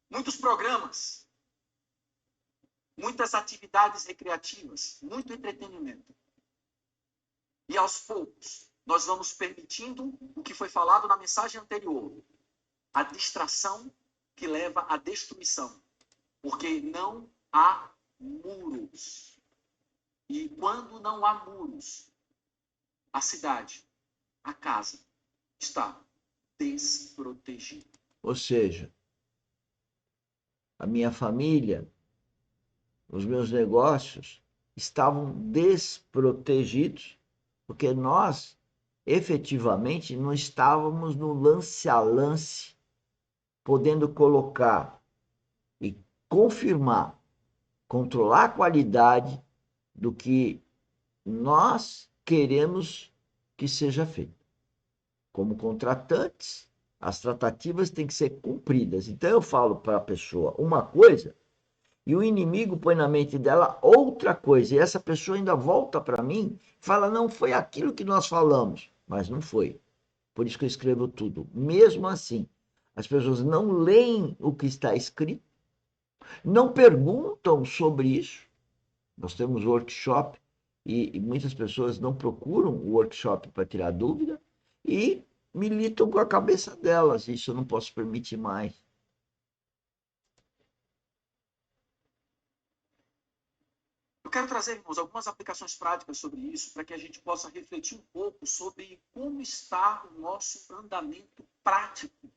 muitos programas, muitas atividades recreativas, muito entretenimento. E aos poucos, nós vamos permitindo o que foi falado na mensagem anterior, a distração que leva à destruição, porque não há muros. E quando não há muros, a cidade, a casa, está desprotegida. Ou seja, a minha família, os meus negócios estavam desprotegidos, porque nós efetivamente não estávamos no lance a lance, podendo colocar e confirmar, controlar a qualidade do que nós queremos que seja feito. Como contratantes, as tratativas têm que ser cumpridas. Então eu falo para a pessoa uma coisa e o inimigo põe na mente dela outra coisa. E essa pessoa ainda volta para mim e fala, não foi aquilo que nós falamos. Mas não foi. Por isso que eu escrevo tudo. Mesmo assim, as pessoas não leem o que está escrito, não perguntam sobre isso. Nós temos workshop e muitas pessoas não procuram o workshop para tirar dúvida e militam com a cabeça delas. Isso eu não posso permitir mais. Eu quero trazer, irmãos, algumas aplicações práticas sobre isso, para que a gente possa refletir um pouco sobre como está o nosso andamento prático,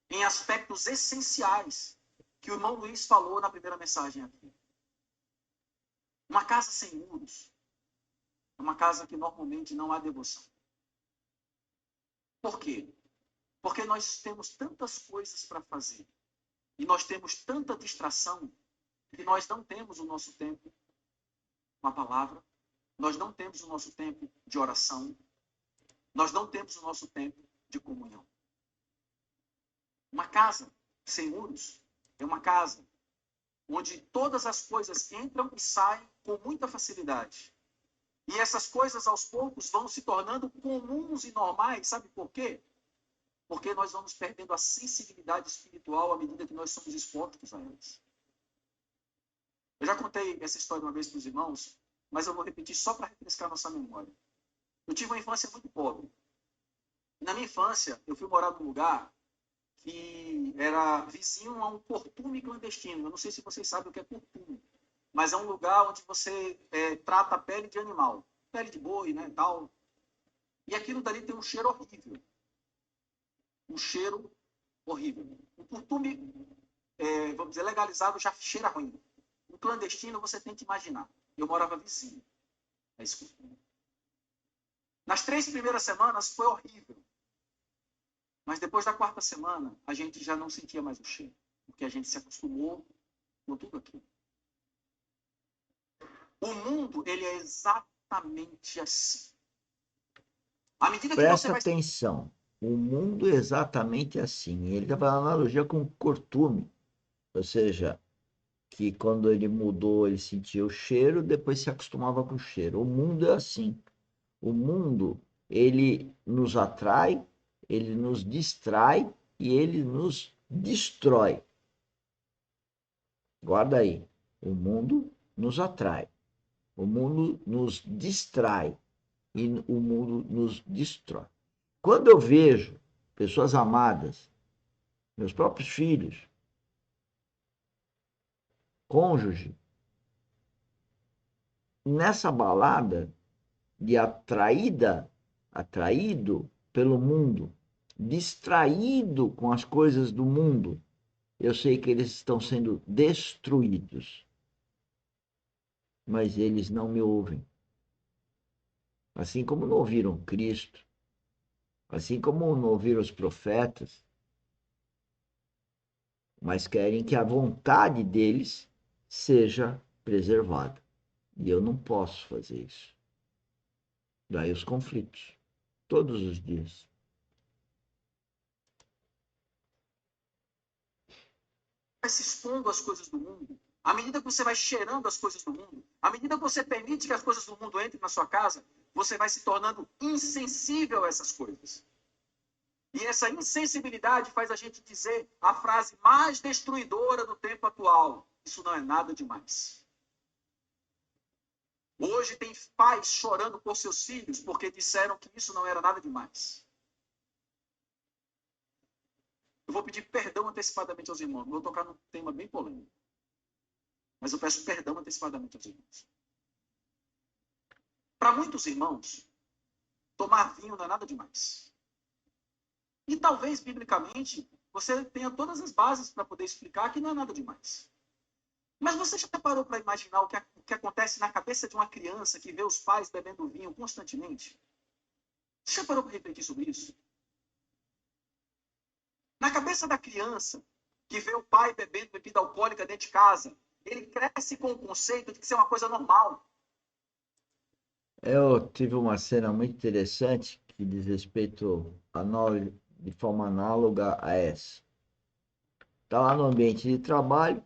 em aspectos essenciais, que o irmão Luiz falou na primeira mensagem aqui. Uma casa sem muros é uma casa que normalmente não há devoção. Por quê? Porque nós temos tantas coisas para fazer e nós temos tanta distração que nós não temos o nosso tempo com a palavra, nós não temos o nosso tempo de oração, nós não temos o nosso tempo de comunhão. Uma casa sem muros é uma casa onde todas as coisas entram e saem com muita facilidade. E essas coisas, aos poucos, vão se tornando comuns e normais. Sabe por quê? Porque nós vamos perdendo a sensibilidade espiritual à medida que nós somos expostos a elas. Eu já contei essa história uma vez para os irmãos, mas eu vou repetir só para refrescar nossa memória. Eu tive uma infância muito pobre. Na minha infância, eu fui morar num lugar que era vizinho a um curtume clandestino. Eu não sei se vocês sabem o que é curtume, mas é um lugar onde você trata a pele de animal, pele de boi, né, tal. E aquilo dali tem um cheiro horrível. Um cheiro horrível. O curtume, vamos dizer, legalizado já cheira ruim. O clandestino, você tem que imaginar. Eu morava vizinho a esse curtume. Nas 3 primeiras semanas foi horrível. Mas depois da 4ª semana, a gente já não sentia mais o cheiro, porque a gente se acostumou com tudo aquilo. O mundo, ele é exatamente assim. À medida que Presta você vai... atenção. O mundo é exatamente assim. Ele está fazendo analogia com o curtume. Ou seja, que quando ele mudou, ele sentia o cheiro, depois se acostumava com o cheiro. O mundo é assim. O mundo, ele nos atrai, ele nos distrai e ele nos destrói. Guarda aí. O mundo nos atrai. O mundo nos distrai e o mundo nos destrói. Quando eu vejo pessoas amadas, meus próprios filhos, cônjuge, nessa balada de atraído pelo mundo, distraído com as coisas do mundo, eu sei que eles estão sendo destruídos. Mas eles não me ouvem. Assim como não ouviram Cristo, assim como não ouviram os profetas, mas querem que a vontade deles seja preservada. E eu não posso fazer isso. Daí os conflitos, todos os dias. vai se expondo às coisas do mundo, à medida que você vai cheirando as coisas do mundo, à medida que você permite que as coisas do mundo entrem na sua casa, você vai se tornando insensível a essas coisas. E essa insensibilidade faz a gente dizer a frase mais destruidora do tempo atual: isso não é nada demais. Hoje tem pais chorando por seus filhos porque disseram que isso não era nada demais. Eu vou pedir perdão antecipadamente aos irmãos. Vou tocar num tema bem polêmico. Mas eu peço perdão antecipadamente aos irmãos. Para muitos irmãos, tomar vinho não é nada demais. E talvez, biblicamente, você tenha todas as bases para poder explicar que não é nada demais. Mas você já parou para imaginar o que acontece na cabeça de uma criança que vê os pais bebendo vinho constantemente? Você já parou para refletir sobre isso? Na cabeça da criança que vê o pai bebendo bebida alcoólica dentro de casa, ele cresce com o conceito de que isso é uma coisa normal. Eu tive uma cena muito interessante que diz respeito de forma análoga a essa. Está lá no ambiente de trabalho,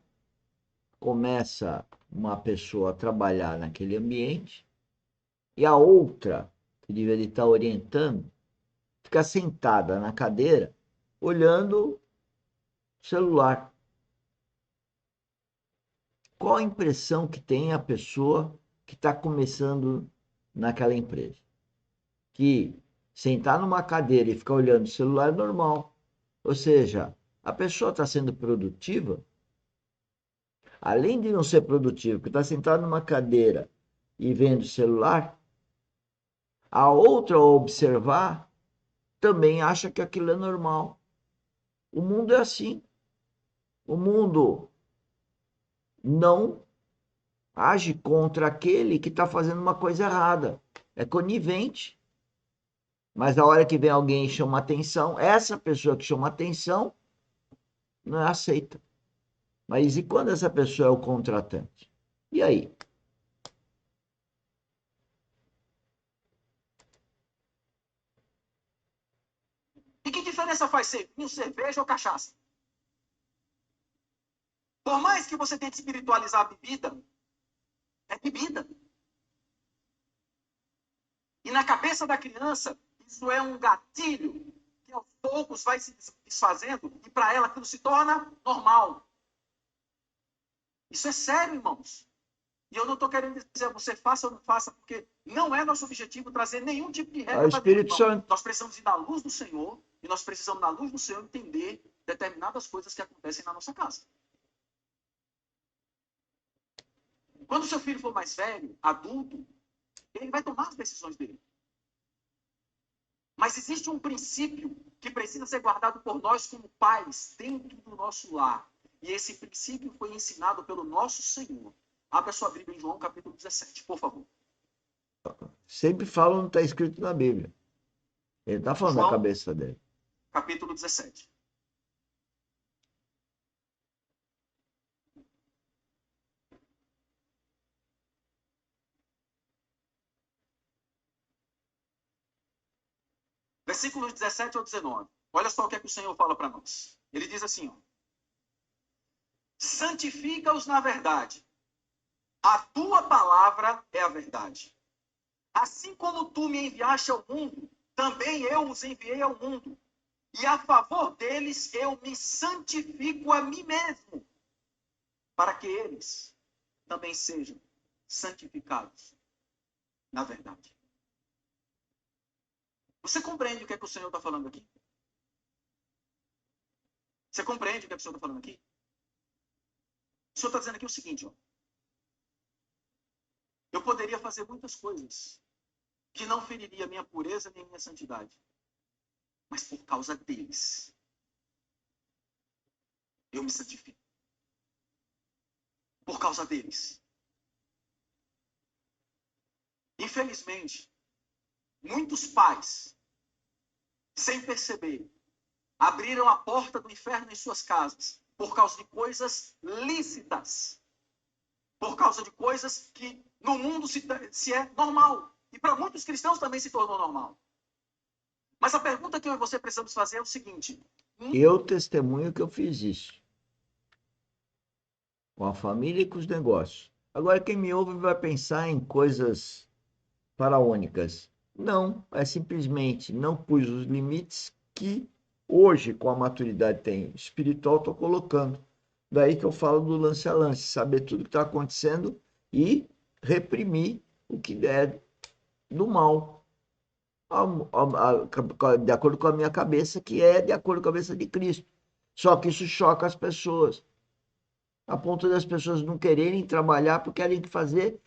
começa uma pessoa a trabalhar naquele ambiente e a outra, que deveria estar orientando, fica sentada na cadeira olhando o celular. Qual a impressão que tem a pessoa que está começando naquela empresa? Que sentar numa cadeira e ficar olhando o celular é normal. Ou seja, a pessoa está sendo produtiva, além de não ser produtiva, porque está sentado numa cadeira e vendo o celular, a outra, ao observar, também acha que aquilo é normal. O mundo é assim. O mundo não age contra aquele que está fazendo uma coisa errada. É conivente. Mas a hora que vem alguém e chama atenção, essa pessoa que chama atenção não é aceita. Mas e quando essa pessoa é o contratante? E aí? E que diferença faz ser vinho, cerveja ou cachaça? Por mais que você tente espiritualizar a bebida, é bebida. E na cabeça da criança, isso é um gatilho que aos poucos vai se desfazendo e para ela aquilo se torna normal. Isso é sério, irmãos. E eu não estou querendo dizer você faça ou não faça, porque não é nosso objetivo trazer nenhum tipo de É o regra para dentro, Espírito não. Santo. Nós precisamos ir da luz do Senhor e nós precisamos, na luz do Senhor, entender determinadas coisas que acontecem na nossa casa. Quando o seu filho for mais velho, adulto, ele vai tomar as decisões dele. Mas existe um princípio que precisa ser guardado por nós como pais dentro do nosso lar. E esse princípio foi ensinado pelo nosso Senhor. Abra sua Bíblia em João capítulo 17, por favor. Sempre fala não está escrito na Bíblia. Ele está falando da João cabeça dele. capítulo 17. Versículos 17 ao 19. Olha só o que é que o Senhor fala para nós. Ele diz assim, ó: santifica-os na verdade. A tua palavra é a verdade. Assim como tu me enviaste ao mundo, também eu os enviei ao mundo. E a favor deles eu me santifico a mim mesmo, para que eles também sejam santificados na verdade. Você compreende o que é que o Senhor está falando aqui? Você compreende o que é que o Senhor está falando aqui? O Senhor está dizendo aqui o seguinte, ó: eu poderia fazer muitas coisas que não feriria minha pureza nem minha santidade. Mas por causa deles, eu me santifico. Por causa deles. Infelizmente, muitos pais, sem perceber, abriram a porta do inferno em suas casas por causa de coisas lícitas. Por causa de coisas que no mundo se é normal. E para muitos cristãos também se tornou normal. Mas a pergunta que eu e você precisamos fazer é o seguinte: Eu testemunho que eu fiz isso. Com a família e com os negócios. Agora, quem me ouve vai pensar em coisas faraônicas. Não, é simplesmente não pus os limites que hoje, com a maturidade que tem espiritual, estou colocando. Daí que eu falo do lance a lance, saber tudo que está acontecendo e reprimir o que der do mal, de acordo com a minha cabeça, que é de acordo com a cabeça de Cristo. Só que isso choca as pessoas, a ponto das pessoas não quererem trabalhar porque querem fazer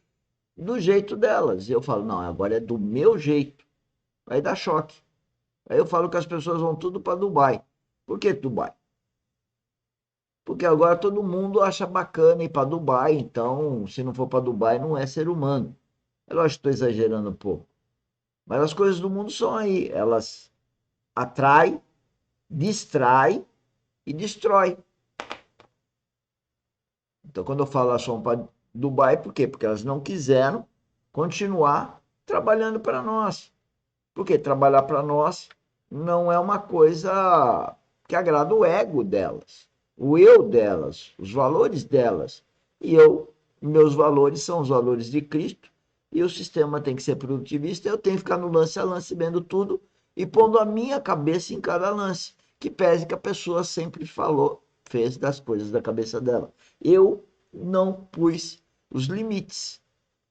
do jeito delas. E eu falo, não, agora é do meu jeito. Aí dá choque. Aí eu falo que as pessoas vão tudo para Dubai. Por que Dubai? Porque agora todo mundo acha bacana ir para Dubai, então se não for para Dubai não é ser humano. É lógico que estou exagerando um pouco. Mas as coisas do mundo são aí. Elas atraem, distraem e destrói. Então, quando eu falo elas vão para Dubai, por quê? Porque elas não quiseram continuar trabalhando para nós. Porque trabalhar para nós não é uma coisa que agrada o ego delas, o eu delas, os valores delas. E meus valores são os valores de Cristo, e o sistema tem que ser produtivista, eu tenho que ficar no lance a lance, vendo tudo e pondo a minha cabeça em cada lance, que pese que a pessoa sempre falou, fez das coisas da cabeça dela. Eu não pus os limites.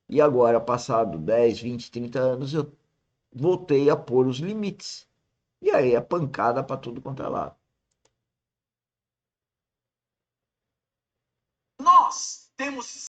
E agora, passado 10, 20, 30 anos, eu voltei a pôr os limites. E aí é pancada para tudo quanto é lado. Nós temos